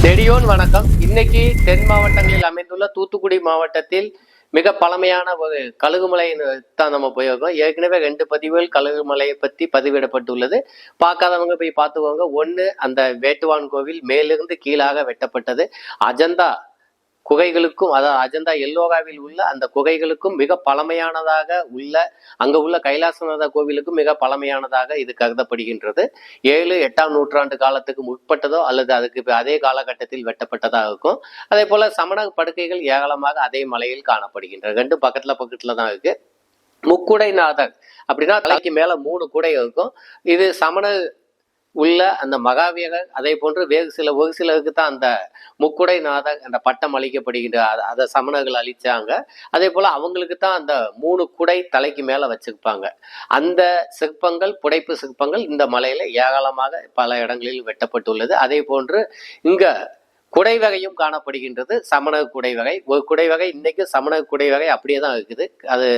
நெடியோன் வணக்கம். இன்னைக்கு தென் மாவட்டங்களில் அமைந்துள்ள தூத்துக்குடி மாவட்டத்தில் மிக பழமையான ஒரு கழுகுமலை தான் நம்ம போயிருக்கோம். ஏற்கனவே 2 பதிவுகள் கழுகுமலையை பற்றி பதிவிடப்பட்டுள்ளது. பார்க்காதவங்க போய் பார்த்துக்கோங்க. ஒன்று, அந்த வேட்டுவான் கோவில் மேலிருந்து கீழாக வெட்டப்பட்டது. அஜந்தா குகைகளுக்கும், அதாவது அஜந்தா எல்லோராவில் உள்ள அந்த குகைகளுக்கும் மிக பழமையானதாக உள்ள, அங்க உள்ள கைலாசநாத கோவிலுக்கும் மிக பழமையானதாக இது கருதப்படுகின்றது. 7-8ஆம் நூற்றாண்டு காலத்துக்கு முற்பட்டதோ அல்லது அதுக்கு அதே காலகட்டத்தில் வெட்டப்பட்டதாக இருக்கும். அதே போல சமண படுக்கைகள் ஏராளமாக அதே மலையில் காணப்படுகின்றன. 2 பக்கத்துல தான் இருக்கு. முக்குடைநாதர் அப்படின்னா தலைக்கு மேல 3 குடை இருக்கும். இது சமண உள்ள அந்த மகாவீரர், அதே போன்று ஒரு சிலருக்கு தான் அந்த முக்குடைநாதர் அந்த பட்டம் அளிக்கப்படுகின்ற, அதை சமணர்கள் அளிச்சாங்க. அதே போல அவங்களுக்கு தான் அந்த 3 குடை தலைக்கு மேல வச்சிருப்பாங்க. அந்த சிற்பங்கள், புடைப்பு சிற்பங்கள் இந்த மலையில ஏராளமாக பல இடங்களில் வெட்டப்பட்டுள்ளது. அதே போன்று இங்க குடைவகையும் காணப்படுகின்றது. சமண குடைவகை, ஒரு குடைவகை இன்னைக்கு சமண குடைவகை அப்படியே தான் இருக்குது. அது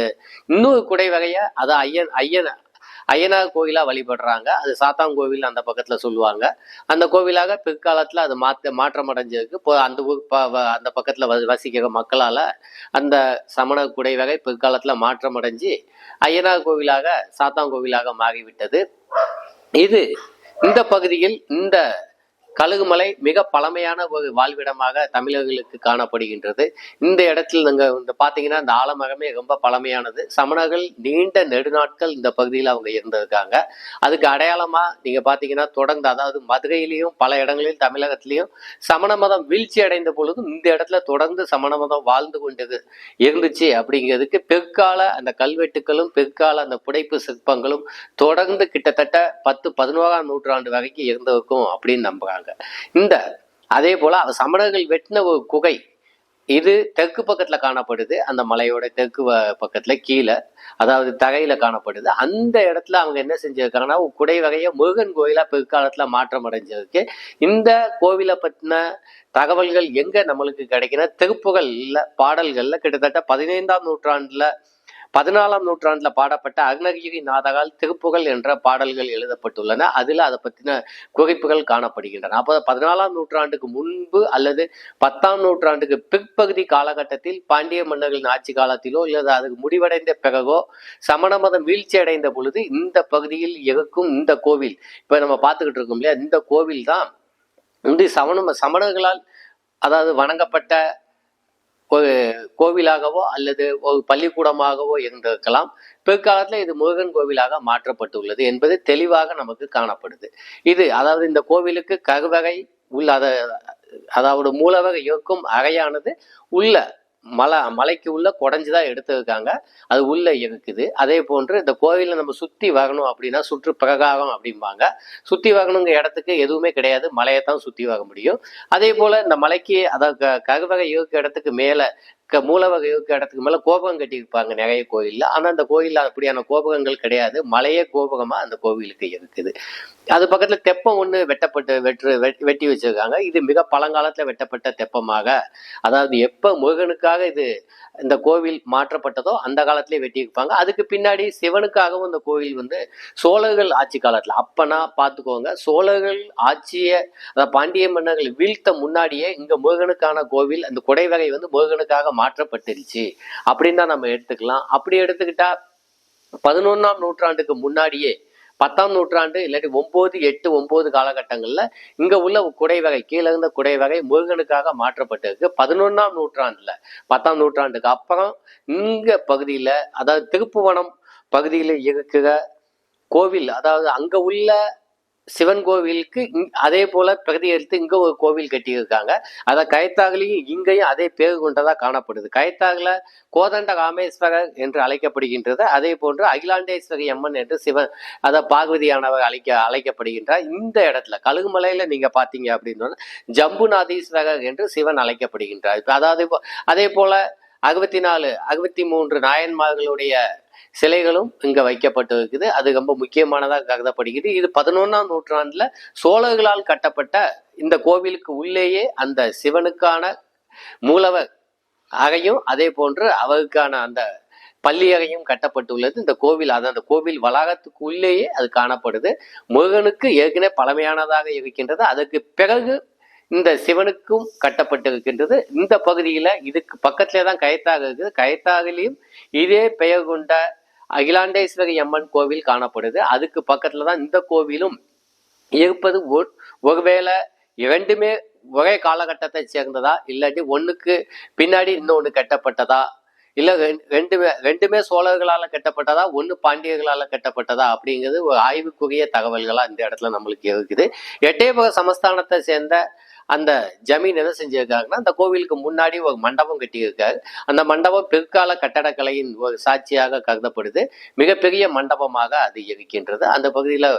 இன்னொரு குடைவகைய அதை ஐயனார் கோவிலா வழிபடுறாங்க. அது சாத்தாங்கோவில் அந்த பக்கத்துல சொல்லுவாங்க. அந்த கோவிலாக பிற்காலத்துல அது மாற்றம் அடைஞ்சிருக்கு. இப்போ அந்த பக்கத்துல வசிக்கிற மக்களால அந்த சமண குடைவகை பிற்காலத்துல மாற்றம் அடைஞ்சு ஐயனார் கோவிலாக, சாத்தாங்கோவிலாக மாறிவிட்டது. இது இந்த பகுதியில் இந்த கழுகுமலை மிக பழமையான ஒரு வாழ்விடமாக தமிழர்களுக்கு காணப்படுகின்றது. இந்த இடத்தில் நீங்க பாத்தீங்கன்னா இந்த ஆலமரமே ரொம்ப பழமையானது. சமணர்கள் நீண்ட நெடுநாட்கள் இந்த பகுதியில் அவங்க இருந்திருக்காங்க. அதுக்கு அடையாளமா நீங்க பாத்தீங்கன்னா தொடர்ந்து, அதாவது மதுரையிலையும் பல இடங்களில் தமிழகத்திலையும் சமண மதம் வீழ்ச்சி அடைந்த பொழுதும் இந்த இடத்துல தொடர்ந்து சமண மதம் வாழ்ந்து கொண்டது இருந்துச்சு அப்படிங்கிறதுக்கு பிற்கால அந்த கல்வெட்டுகளும் பிற்கால அந்த புடைப்பு சிற்பங்களும் தொடர்ந்து கிட்டத்தட்ட 10-11ஆம் நூற்றாண்டு வரைக்கும் இருந்திருக்கும் அப்படின்னு நம்புறாங்க. இந்த அதே போல சமணர்கள் வெட்டின ஒரு குகை இது தெற்கு பக்கத்துல காணப்படுது. அந்த மலையோட தெற்கு பக்கத்துல கீழே, அதாவது தகையில காணப்படுது. அந்த இடத்துல அவங்க என்ன செஞ்சிருக்காங்கன்னா குடை வகைய முருகன் கோயிலா பிற்காலத்துல மாற்றம் அடைஞ்சிருக்கு. இந்த கோவிலை பத்தின தகவல்கள் எங்க நம்மளுக்கு கிடைக்கிற திருப்புகள்ல, பாடல்கள்ல கிட்டத்தட்ட 14ஆம் நூற்றாண்டுல பாடப்பட்ட அருணகிரி நாதகால் திருப்புகழ் என்ற பாடல்கள் எழுதப்பட்டுள்ளன. அதுல அதை பத்தின குறிப்புகள் காணப்படுகின்றன. அப்போ 14ஆம் நூற்றாண்டுக்கு முன்பு அல்லது 10ஆம் நூற்றாண்டுக்கு பிற்பகுதி காலகட்டத்தில் பாண்டிய மன்னர்களின் ஆட்சி காலத்திலோ இல்லது அதுக்கு முடிவடைந்த பிறகோ சமண மதம் வீழ்ச்சி அடைந்த பொழுது இந்த பகுதியில் இருக்கும் இந்த கோவில், இப்ப நம்ம பார்த்துக்கிட்டு இருக்கோம் இல்லையா, இந்த கோவில் தான் வந்து சமணர்களால் அதாவது வணங்கப்பட்ட ஒரு கோவிலாகவோ அல்லது ஒரு பள்ளிக்கூடமாகவோ இருந்திருக்கலாம். பிற்காலத்துல இது முருகன் கோவிலாக மாற்றப்பட்டுள்ளது என்பது தெளிவாக நமக்கு காணப்படுது. இது அதாவது இந்த கோவிலுக்கு கருவகை உள்ள, அதாவது மூலவகை இருக்கும் அறையானது உள்ள மலைக்கு உள்ள குடைஞ்சுதான் எடுத்திருக்காங்க. அது உள்ள இருக்குது. அதே போன்று இந்த கோவிலை நம்ம சுத்தி வரணும் அப்படின்னா சுற்று பிரகாரம் அப்படிம்பாங்க. சுத்தி வரணுங்க இடத்துக்கு எதுவுமே கிடையாது, மலையைத்தான் சுத்தி வர முடியும். அதே போல இந்த மலைக்கு, அதாவது கருவகை இருக்க இடத்துக்கு மேல, மூலவகை இருக்க இடத்துக்கு மேல கோபுரம் கட்டியிருப்பாங்க நிறைய கோயில்ல. ஆனா அந்த கோயில்ல அப்படியான கோபுரங்கள் கிடையாது. மலையே கோபுரமா அந்த கோவிலுக்கு இருக்குது. அது பக்கத்துல தெப்பம் ஒண்ணு வெட்டி வச்சிருக்காங்க. இது மிக பழங்காலத்துல வெட்டப்பட்ட தெப்பமாக, அதாவது எப்ப முருகனுக்காக இந்த கோவில் மாற்றப்பட்டதோ அந்த காலத்திலே வெட்டியிருப்பாங்க. அதுக்கு பின்னாடி சிவனுக்காகவும் இந்த கோவில் வந்து சோழர்கள் ஆட்சி காலத்துல, அப்பனா பார்த்துக்கோங்க, சோழர்கள் ஆட்சிய, அதாவது பாண்டிய மன்னர்கள் வீழ்த்த முன்னாடியே இங்க முருகனுக்கான கோவில், அந்த குடைவகை வந்து முருகனுக்காக மாற்றப்பட்டுருச்சு அப்படின்னு தான் நம்ம எடுத்துக்கலாம். அப்படி எடுத்துக்கிட்டா 11ஆம் நூற்றாண்டுக்கு முன்னாடியே 10ஆம் நூற்றாண்டு இல்லாட்டி 9, 8, 9 காலகட்டங்கள்ல இங்க உள்ள குடைவகை, கீழே இருந்த குடைவகை முருகனுக்காக மாற்றப்பட்டிருக்கு. 11ஆம் நூற்றாண்டுல, 10ஆம் நூற்றாண்டுக்கு அப்புறம் இங்க பகுதியில, அதாவது திருப்புவனம் பகுதியில இருக்கிற கோவில், அதாவது அங்க உள்ள சிவன் கோவிலுக்கு அதே போல பிரதி எடுத்து இங்க ஒரு கோவில் கட்டியிருக்காங்க. அத கயத்தாகலையும் இங்கேயும் அதே பேர் கொண்டதா காணப்படுது. கயத்தாகல கோதண்ட ராமேஸ்வரர் என்று அழைக்கப்படுகின்றது. அதே போன்று அகிலாண்டேஸ்வரி அம்மன் என்று சிவன், அத பார்வதியானவர் அழைக்கப்படுகின்றார். இந்த இடத்துல கழுகுமலையில நீங்க பாத்தீங்க அப்படின்னா ஜம்புநாதீஸ்வரர் என்று சிவன் அழைக்கப்படுகின்றார். அதாவது அதே போல 64, 63 நாயன்மார்களுடைய சிலைகளும் இங்க வைக்கப்பட்டு இருக்குது. அது ரொம்ப முக்கியமானதாக கருதப்படுகிறது. இது 11ஆம் நூற்றாண்டுல சோழர்களால் கட்டப்பட்ட இந்த கோவிலுக்கு உள்ளேயே அந்த சிவனுக்கான மூலவர் அறையும் அதே போன்று அவருக்கான அந்த பள்ளி அறையும் கட்டப்பட்டுள்ளது. இந்த கோவில், அந்த கோவில் வளாகத்துக்கு உள்ளேயே அது காணப்படுது. முருகனுக்கு ஏற்கனவே பழமையானதாக இருக்கின்றது. அதற்கு பிறகு இந்த சிவனுக்கும் கட்டப்பட்டிருக்கின்றது. இந்த பகுதியில இதுக்கு பக்கத்திலே தான் கயத்தாக இருக்குது. கயத்தாகிலையும் இதே பெயர் கொண்ட அகிலாண்டேஸ்வரி அம்மன் கோவில் காணப்படுது. அதுக்கு பக்கத்துல தான் இந்த கோவிலும் இருப்பது. ஒருவேளை இரண்டுமே ஒரே காலகட்டத்தை சேர்ந்ததா, இல்லாட்டி ஒண்ணுக்கு பின்னாடி இன்னொன்னு கட்டப்பட்டதா, இல்ல ரெண்டுமே சோழர்களால கட்டப்பட்டதா, ஒண்ணு பாண்டியர்களால கட்டப்பட்டதா அப்படிங்கிறது ஒரு ஆய்வுக்குரிய தகவல்களா இந்த இடத்துல நம்மளுக்கு இருக்குது. எட்டயபுர சமஸ்தானத்தை சேர்ந்த அந்த ஜமீன் என்ன செஞ்சிருக்காங்கன்னா, அந்த கோவிலுக்கு முன்னாடி ஒரு மண்டபம் கட்டியிருக்காரு. அந்த மண்டபம் பிற்கால கட்டடக்கலையின் ஒரு சாட்சியாக கருதப்படுது. மிகப்பெரிய மண்டபமாக அது இருக்கின்றது. அந்த பகுதியில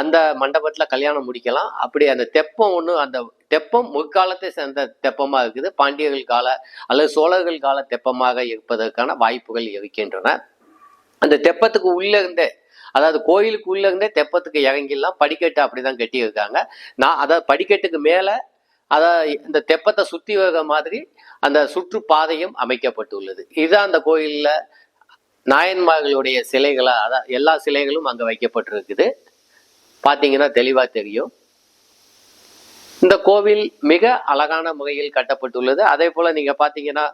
அந்த மண்டபத்துல கல்யாணம் முடிக்கலாம். அப்படி அந்த தெப்பம் ஒண்ணு, அந்த தெப்பம் முற்காலத்தை சேர்ந்த தெப்பமா இருக்குது. பாண்டியர்கள் கால அல்லது சோழர்கள் கால தெப்பமாக இருப்பதற்கான வாய்ப்புகள் இருக்கின்றன. அந்த தெப்பத்துக்கு உள்ள இருந்தே, அதாவது கோயிலுக்கு உள்ள இருந்தே தெப்பத்துக்கு இறங்கிடலாம். படிக்கட்டு அப்படிதான் கட்டி இருக்காங்க. அதாவது படிக்கட்டுக்கு மேல இந்த தெப்பத்தை சுத்தி வர மாதிரி அந்த சுற்றுப்பாதையும் அமைக்கப்பட்டுள்ளது. இதுதான் அந்த கோயில்ல நாயன்மார்களுடைய சிலைகளா, அதான் எல்லா சிலைகளும் அங்க வைக்கப்பட்டிருக்குது. பாத்தீங்கன்னா தெளிவா தெரியும். இந்த கோவில் மிக அழகான முறையில் கட்டப்பட்டுள்ளது. அதே போல நீங்க பாத்தீங்கன்னா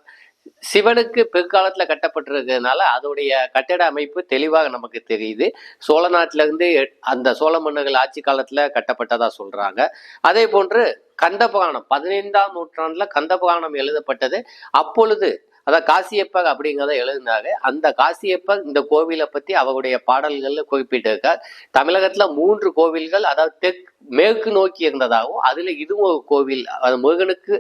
சிவனுக்கு பிற்காலத்துல கட்டப்பட்டிருக்கிறதுனால அதோடைய கட்டிட அமைப்பு தெளிவாக நமக்கு தெரியுது. சோழ நாட்டில இருந்து அந்த சோழ மன்னர்கள் ஆட்சி காலத்துல கட்டப்பட்டதா சொல்றாங்க. அதே போன்று கந்தபுராணம் 15ஆம் நூற்றாண்டுல கந்தபுராணம் எழுதப்பட்டது. அப்பொழுது அதாவது காசியப்பர் அப்படிங்கிறத எழுதினாரு. அந்த காசியப்பர் இந்த கோவிலை பத்தி அவருடைய பாடல்கள்ல குறிப்பிட்டிருக்கார். தமிழகத்துல 3 கோவில்கள், அதாவது மேற்கு நோக்கி இருந்ததாகவும், அதுல இதுவும் ஒரு கோவில், முருகனுக்கு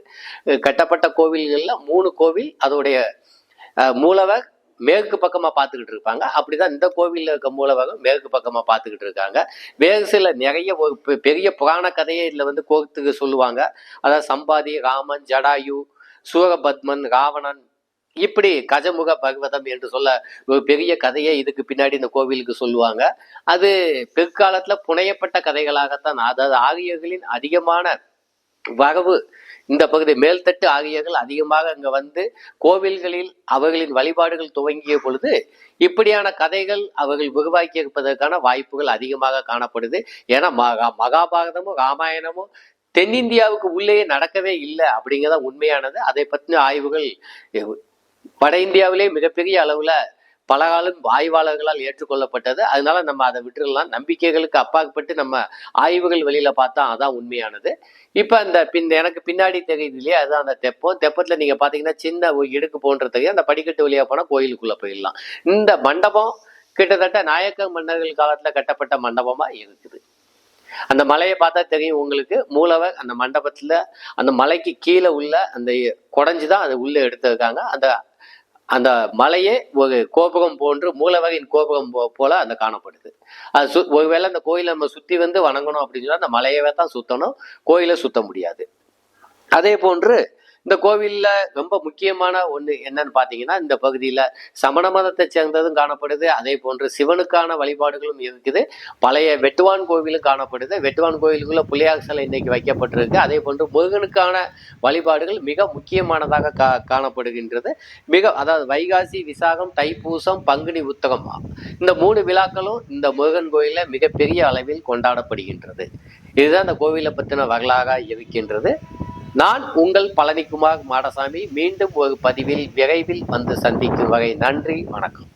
கட்டப்பட்ட கோவில்கள்ல 3 கோவில், அதோடைய மூலவர் மேற்கு பக்கமா பார்த்துக்கிட்டு இருப்பாங்க. அப்படிதான் இந்த கோவில்ல இருக்க மூலவரும் மேற்கு பக்கமா பார்த்துக்கிட்டு இருக்காங்க. வேறு சில நிறைய ஒரு பெரிய புராண கதையை இதுல கோர்த்துக்கு சொல்லுவாங்க. அதாவது சம்பாதி, ராமன், ஜடாயு, சூரபத்மன், ராவணன், இப்படி கஜமுக பர்வதம் என்று சொல்ல ஒரு பெரிய கதையை இதுக்கு பின்னாடி இந்த கோவிலுக்கு சொல்லுவாங்க. அது பிற்காலத்துல புனையப்பட்ட கதைகளாகத்தான். அதாவது ஆரியர்களின் அதிகமான வரவு இந்த பகுதி மேல்தட்டு ஆரியர்கள் அதிகமாக அங்க கோவில்களில் அவர்களின் வழிபாடுகள் துவங்கிய பொழுது இப்படியான கதைகள் அவர்கள் உருவாக்கி இருப்பதற்கான வாய்ப்புகள் அதிகமாக காணப்படுது. ஏன்னா மகாபாரதமும் ராமாயணமும் தென்னிந்தியாவுக்கு உள்ளேயே நடக்கவே இல்லை அப்படிங்கிறத உண்மையானது. அதை பற்றின ஆய்வுகள் வட இந்தியாவிலே மிகப்பெரிய அளவுல பல காலம் ஆய்வாளர்களால் ஏற்றுக்கொள்ளப்பட்டது. அதனால நம்ம அதை விட்டுடலாம். நம்பிக்கைகளுக்கு அப்பாற்பட்டு நம்ம ஆய்வுகள் வெளியில பார்த்தா அதான் உண்மையானது. இப்ப அந்த எனக்கு பின்னாடி தெரியுது இல்லையா, அதுதான் அந்த தெப்பம். தெப்பத்துல நீங்க பாத்தீங்கன்னா சின்ன ஒரு இடுக்கு போன்றது, அந்த படிக்கட்டு வழியா போனா கோயிலுக்குள்ள போயிடலாம். இந்த மண்டபம் கிட்டத்தட்ட நாயக்க மன்னர்கள் காலத்துல கட்டப்பட்ட மண்டபமா இருக்குது. அந்த மலையை பார்த்தா தெரியும் உங்களுக்கு. மூலவர் அந்த மண்டபத்துல அந்த மலைக்கு கீழே உள்ள அந்த குடைஞ்சுதான் அதை உள்ள எடுத்திருக்காங்க. அந்த மலையே ஒரு கோபுரம் போன்று, மூலவரின் கோபுரம் போல அந்த காணப்படுது. அது ஒருவேளை அந்த கோயிலை நம்ம சுத்தி வணங்கணும் அப்படின்னு சொன்னா அந்த மலையவே தான் சுத்தணும், கோயிலை சுத்த முடியாது. அதே போன்று இந்த கோவில்ல ரொம்ப முக்கியமான ஒண்ணு என்னன்னு பாத்தீங்கன்னா, இந்த பகுதியில சமண மதத்தை சேர்ந்ததும் காணப்படுது. அதே போன்று சிவனுக்கான வழிபாடுகளும் இருக்குது. பழைய வெட்டுவான் கோவிலும் காணப்படுது. வெட்டுவான் கோவிலுக்குள்ள புலியார் சிலை இன்னைக்கு வைக்கப்பட்டிருக்கு. அதே போன்று முருகனுக்கான வழிபாடுகள் மிக முக்கியமானதாக காணப்படுகின்றது. அதாவது வைகாசி, விசாகம், தைப்பூசம், பங்குனி உத்தரம், இந்த 3 விழாக்களும் இந்த முருகன் கோயில மிகப்பெரிய அளவில் கொண்டாடப்படுகின்றது. இதுதான் இந்த கோவிலை பற்றின வரலாறாக இருக்கின்றது. நான் உங்கள் பழனிக்குமார் மாடசாமி. மீண்டும் ஒரு பதிவில் விரைவில் சந்திக்கும் வரை நன்றி, வணக்கம்.